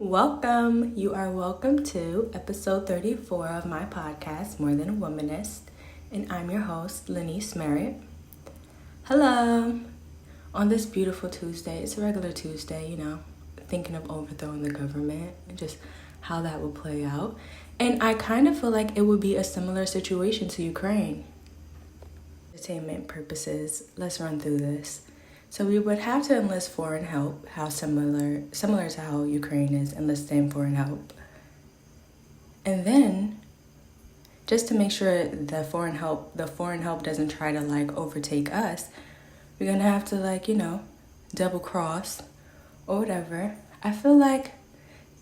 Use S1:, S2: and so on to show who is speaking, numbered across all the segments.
S1: Welcome. You are welcome to episode 34 of my podcast, More Than a Womanist, and I'm your host, Lenice Merritt. Hello. On this beautiful Tuesday, it's a regular Tuesday, thinking of overthrowing the government and just how that will play out. And I kind of feel like it would be a similar situation to Ukraine. Entertainment purposes, let's run through this. So we would have to enlist foreign help, how similar to how Ukraine is enlisting foreign help. And then, just to make sure the foreign help doesn't try to overtake us, we're gonna have to double cross or whatever. I feel like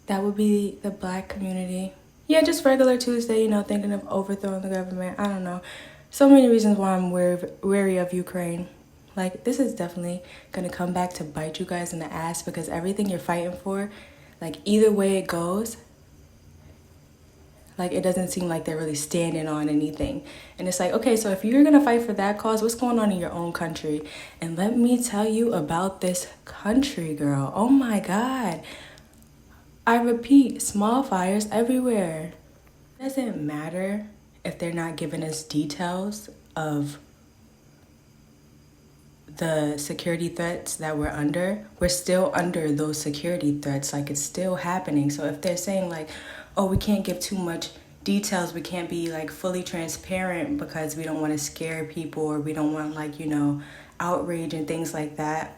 S1: that would be the Black community. Yeah, just regular Tuesday, thinking of overthrowing the government. I don't know. So many reasons why I'm wary of Ukraine. This is definitely going to come back to bite you guys in the ass because everything you're fighting for, either way it goes, it doesn't seem like they're really standing on anything. And it's okay, so if you're going to fight for that cause, what's going on in your own country? And let me tell you about this country, girl. Oh my God. I repeat, small fires everywhere. It doesn't matter if they're not giving us details of the security threats that we're under. We're still under those security threats. It's still happening. So if they're saying we can't give too much details, we can't be fully transparent because we don't want to scare people or we don't want outrage and things like that,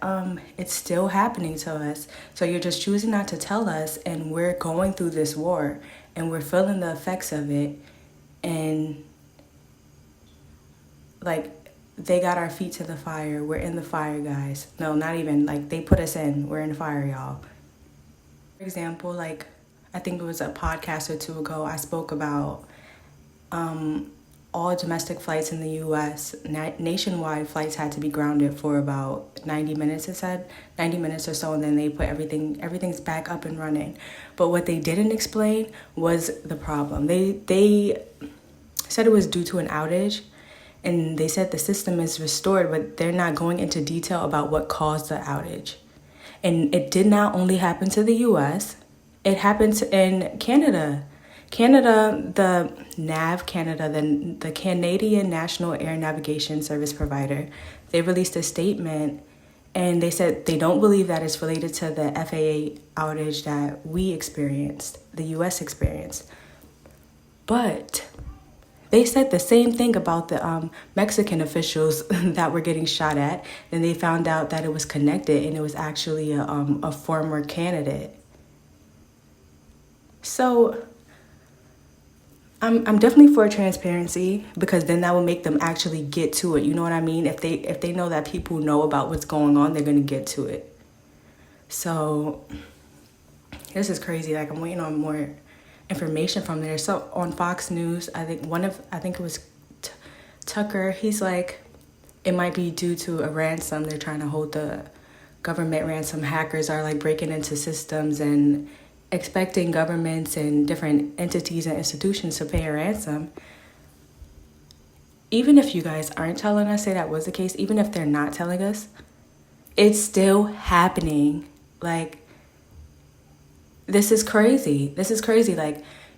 S1: it's still happening to us. So you're just choosing not to tell us, and we're going through this war and we're feeling the effects of it. And they got our feet to the fire. We're in the fire, guys. No, not even. They put us in. We're in the fire, y'all. For example, I think it was a podcast or two ago, I spoke about all domestic flights in the U.S. Nationwide flights had to be grounded for about 90 minutes, it said. 90 minutes or so, and then they put everything's back up and running. But what they didn't explain was the problem. They said it was due to an outage. And they said the system is restored, but they're not going into detail about what caused the outage. And it did not only happen to the U.S., it happened in Canada. The Canadian National Air Navigation Service Provider, they released a statement and they said they don't believe that it's related to the FAA outage that we experienced, the U.S. experienced. But they said the same thing about the Mexican officials that were getting shot at. Then they found out that it was connected and it was actually a former candidate. So I'm definitely for transparency because then that will make them actually get to it. You know what I mean? If they know that people know about what's going on, they're going to get to it. So this is crazy. I'm waiting on more information from there. So on Fox News, I think it was Tucker, he's it might be due to a ransom. They're trying to hold the government ransom. Hackers are breaking into systems and expecting governments and different entities and institutions to pay a ransom. Even if you guys aren't telling us, say that was the case, even if they're not telling us, it's still happening. This is crazy.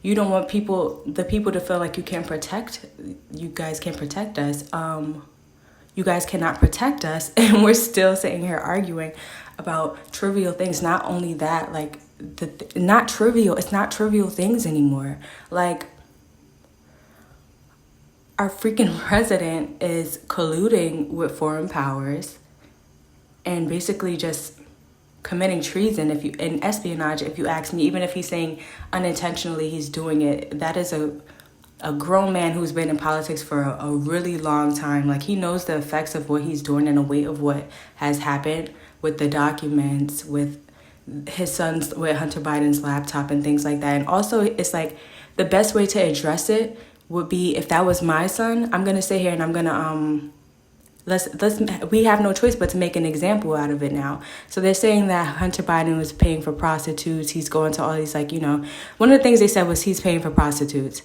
S1: You don't want the people to feel like you guys can't protect us. You guys cannot protect us. And we're still sitting here arguing about trivial things. Not only that, it's not trivial things anymore. Our freaking president is colluding with foreign powers and basically just committing treason and espionage, if you ask me. Even if he's saying unintentionally he's doing it, that is a grown man who's been in politics for a really long time. He knows the effects of what he's doing and the weight of what has happened with the documents, with his son's, with Hunter Biden's laptop and things like that. And also it's the best way to address it would be, if that was my son, I'm gonna sit here and I'm gonna we have no choice but to make an example out of it now. So they're saying that Hunter Biden was paying for prostitutes. He's going to all these one of the things they said was he's paying for prostitutes.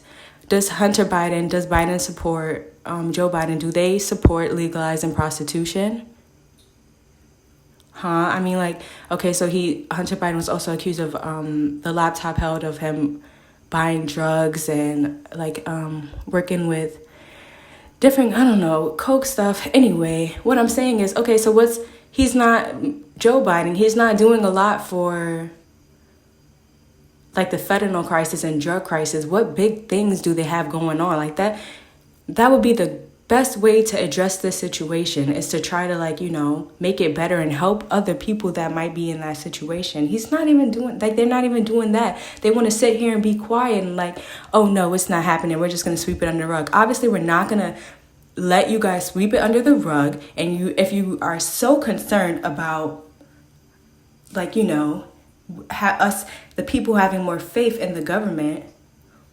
S1: Does Biden support Joe Biden? Do they support legalizing prostitution? Huh? I mean, like, okay, so Hunter Biden was also accused of the laptop held of him buying drugs and like working with different, I don't know, coke stuff. Anyway, what I'm saying is, okay, so he's not Joe Biden. He's not doing a lot for like the fentanyl crisis and drug crisis. What big things do they have going on like that? That would be the best way to address this situation, is to try to, like, you know, make it better and help other people that might be in that situation. He's not even doing, like, they're not even doing that. They want to sit here and be quiet and like, oh no, it's not happening, we're just going to sweep it under the rug. Obviously, we're not going to let you guys sweep it under the rug. And if you are so concerned about, like, you know, us, the people, having more faith in the government,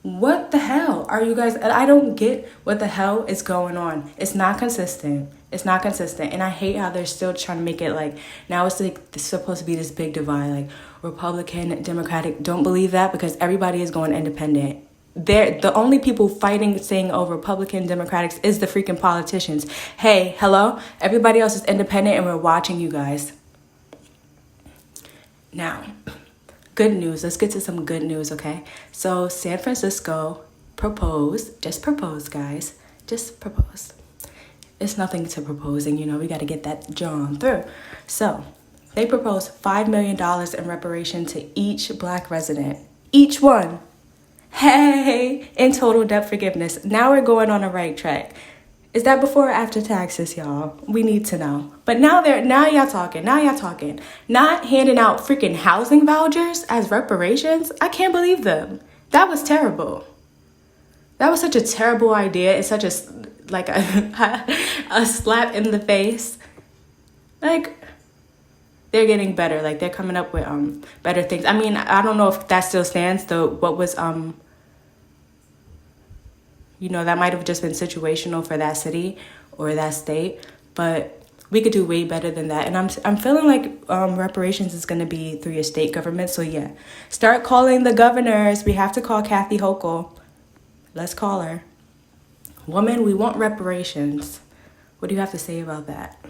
S1: what the hell are you guys? I don't get what the hell is going on. It's not consistent. It's not consistent. And I hate how they're still trying to make it like, now it's like it's supposed to be this big divide, like Republican, Democratic. Don't believe that, because everybody is going independent. The only people fighting, saying, oh, Republican, Democrats, is the freaking politicians. Hey, hello? Everybody else is independent and we're watching you guys. Now, good news. Let's get to some good news, okay? So San Francisco proposed, guys. Just proposed. It's nothing to proposing, you know, we got to get that John through. So they proposed $5 million in reparation to each Black resident. Each one. Hey, in total debt forgiveness. Now we're going on the right track. Is that before or after taxes, y'all? We need to know. But now y'all talking. Not handing out freaking housing vouchers as reparations. I can't believe them. That was terrible. That was such a terrible idea. It's such a slap in the face. Like, they're getting better. Like, they're coming up with better things. I mean, I don't know if that still stands. What was you know, that might have just been situational for that city or that state, but we could do way better than that. And I'm feeling like reparations is going to be through your state government. So yeah, start calling the governors. We have to call Kathy Hochul. Let's call her. Woman, we want reparations. What do you have to say about that?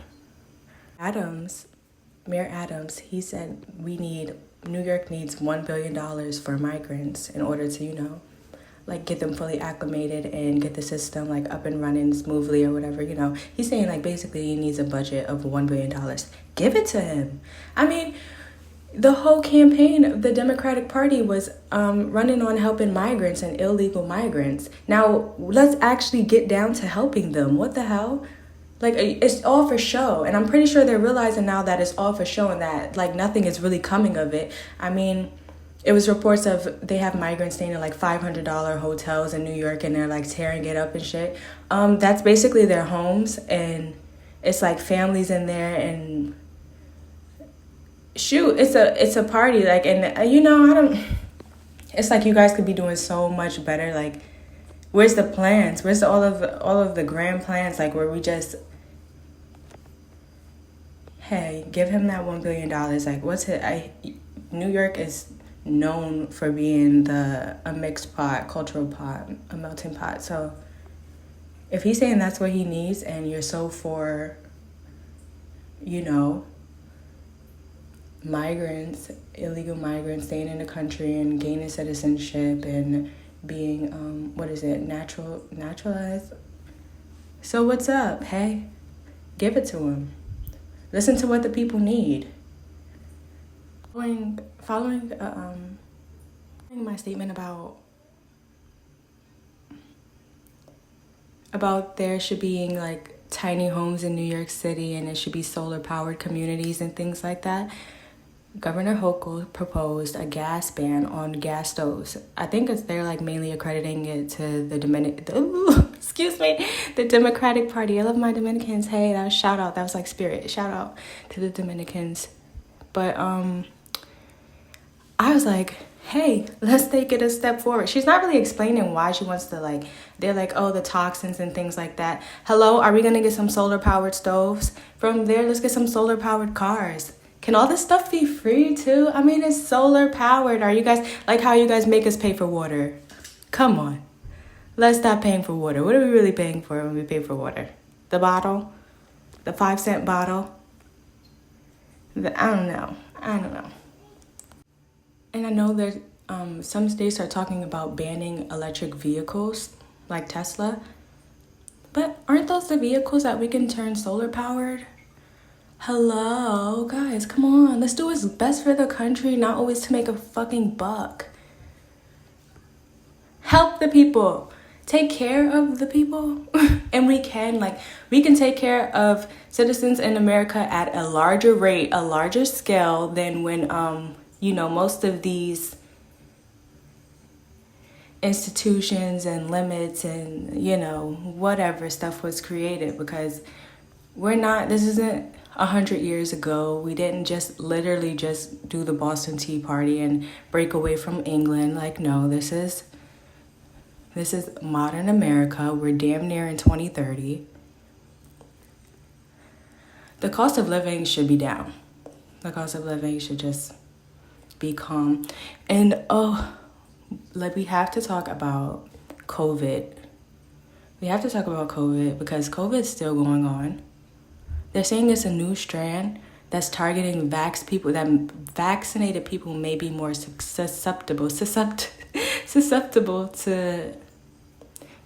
S1: Mayor Adams, he said New York needs $1 billion for migrants in order to, you know, like get them fully acclimated and get the system like up and running smoothly or whatever, you know. He's saying like basically he needs a budget of $1 billion. Give it to him. I mean, the whole campaign of the Democratic Party was running on helping migrants and illegal migrants. Now let's actually get down to helping them. What the hell? Like, it's all for show. And I'm pretty sure they're realizing now that it's all for show and that like nothing is really coming of it. I mean, it was reports of they have migrants staying in like $500 hotels in New York and they're like tearing it up and shit. That's basically their homes, and it's like families in there, and shoot, it's a party. Like, and you know, it's like you guys could be doing so much better. Like, where's the plans? Where's all of the grand plans? Like, where we just, hey, give him that $1 billion. Like, New York is known for being a mixed pot, cultural pot, a melting pot. So if he's saying that's what he needs, and you're so for, you know, migrants, illegal migrants staying in the country and gaining citizenship and being naturalized. So what's up? Hey, give it to him. Listen to what the people need. Following my statement about there should be like tiny homes in New York City, and it should be solar powered communities and things like that. Governor Hochul proposed a gas ban on gas stoves. I think they're like mainly accrediting it to the the Democratic Party. I love my Dominicans. Hey, that was shout out. That was like spirit. Shout out to the Dominicans. But I was like, hey, let's take it a step forward. She's not really explaining why she wants to, like, they're like, oh, the toxins and things like that. Hello, are we going to get some solar powered stoves? From there, let's get some solar powered cars. Can all this stuff be free too? I mean, it's solar powered. Are you guys, like how you guys make us pay for water? Come on. Let's stop paying for water. What are we really paying for when we pay for water? The bottle? The 5-cent bottle? I don't know. And I know that some states are talking about banning electric vehicles like Tesla. But aren't those the vehicles that we can turn solar powered? Hello, guys, come on. Let's do what's best for the country, not always to make a fucking buck. Help the people. Take care of the people. And we can take care of citizens in America at a larger rate, a larger scale than when, most of these institutions and limits and, whatever stuff was created, because this isn't 100 years ago. We didn't just literally just do the Boston Tea Party and break away from England. Like, no, this is modern America. We're damn near in 2030. The cost of living should be down. The cost of living should just be calm. And we have to talk about COVID. We have to talk about COVID because COVID's still going on. They're saying it's a new strand that's targeting people, that vaccinated people may be more susceptible to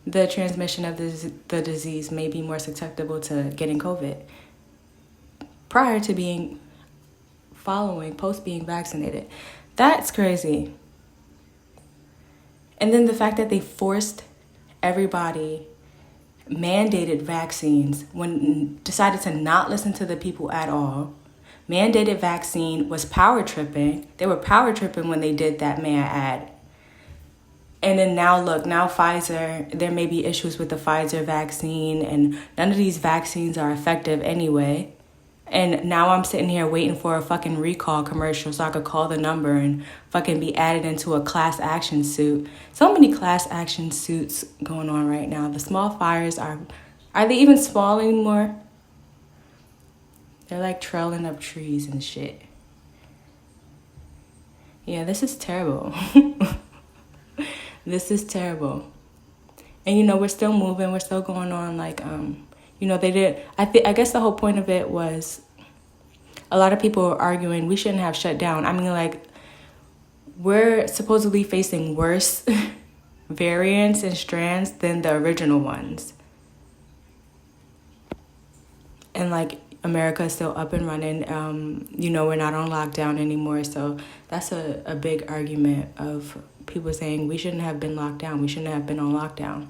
S1: the transmission of the disease, may be more susceptible to getting COVID post being vaccinated. That's crazy. And then the fact that they forced everybody, mandated vaccines, decided to not listen to the people at all. Mandated vaccine was power tripping. They were power tripping when they did that Maya ad. And then now Pfizer, there may be issues with the Pfizer vaccine, and none of these vaccines are effective anyway. And now I'm sitting here waiting for a fucking recall commercial so I could call the number and fucking be added into a class action suit. So many class action suits going on right now. The small fires are they even small anymore? They're like trailing up trees and shit. Yeah, this is terrible. This is terrible. And we're still moving, we're still going on I guess the whole point of it was a lot of people are arguing we shouldn't have shut down. I mean, we're supposedly facing worse variants and strands than the original ones. And America is still up and running. We're not on lockdown anymore. So that's a big argument of people saying we shouldn't have been locked down. We shouldn't have been on lockdown.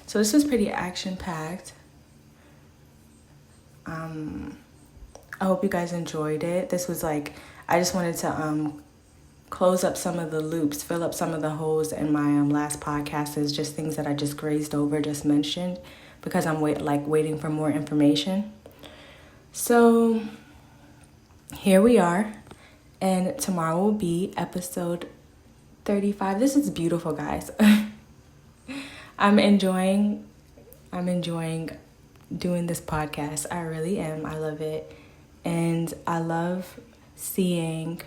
S1: So this was pretty action-packed. I hope you guys enjoyed it. This was I just wanted to close up some of the loops, fill up some of the holes in my last podcast. Is just things that I just grazed over, just mentioned, because I'm waiting for more information. So here we are, and tomorrow will be episode 35. This is beautiful, guys. I'm enjoying doing this podcast. I really am. I love it. And I love seeing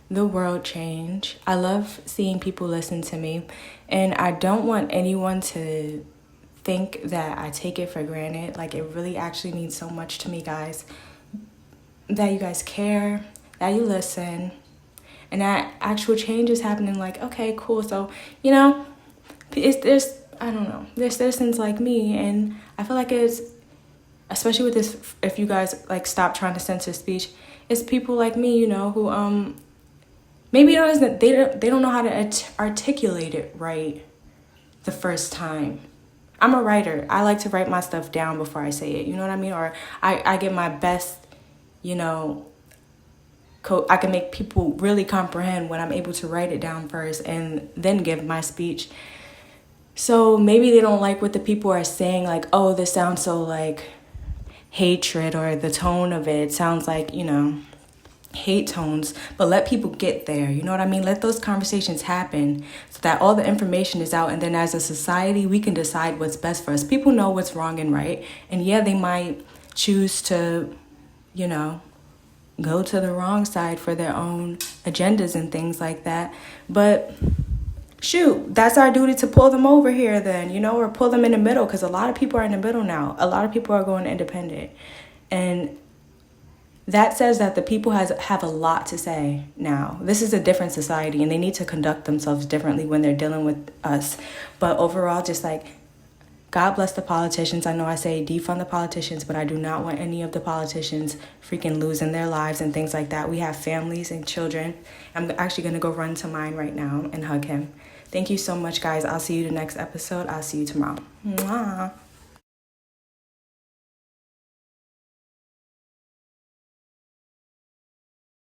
S1: the world change. I love seeing people listen to me. And I don't want anyone to think that I take it for granted. It really actually means so much to me, guys, that you guys care, that you listen, and that actual change is happening. Okay, cool. So, there's citizens like me, and I feel like it's, especially with this, if you guys stop trying to censor speech, it's people like me, who maybe they don't know how to articulate it right the first time. I'm a writer. I like to write my stuff down before I say it. You know what I mean? Or I get my best, I can make people really comprehend when I'm able to write it down first and then give my speech. So maybe they don't like what the people are saying, oh, this sounds so hatred, or the tone of it sounds hate tones, but let people get there. You know what I mean? Let those conversations happen so that all the information is out, and then as a society, we can decide what's best for us. People know what's wrong and right, and yeah, they might choose to, go to the wrong side for their own agendas and things like that, but shoot, that's our duty to pull them over here then, you know, or pull them in the middle, because a lot of people are in the middle now. A lot of people are going independent. And that says that the people have a lot to say now. This is a different society, and they need to conduct themselves differently when they're dealing with us. But overall, just like, God bless the politicians. I know I say defund the politicians, but I do not want any of the politicians freaking losing their lives and things like that. We have families and children. I'm actually going to go run to mine right now and hug him. Thank you so much, guys. I'll see you the next episode. I'll see you tomorrow. Mwah.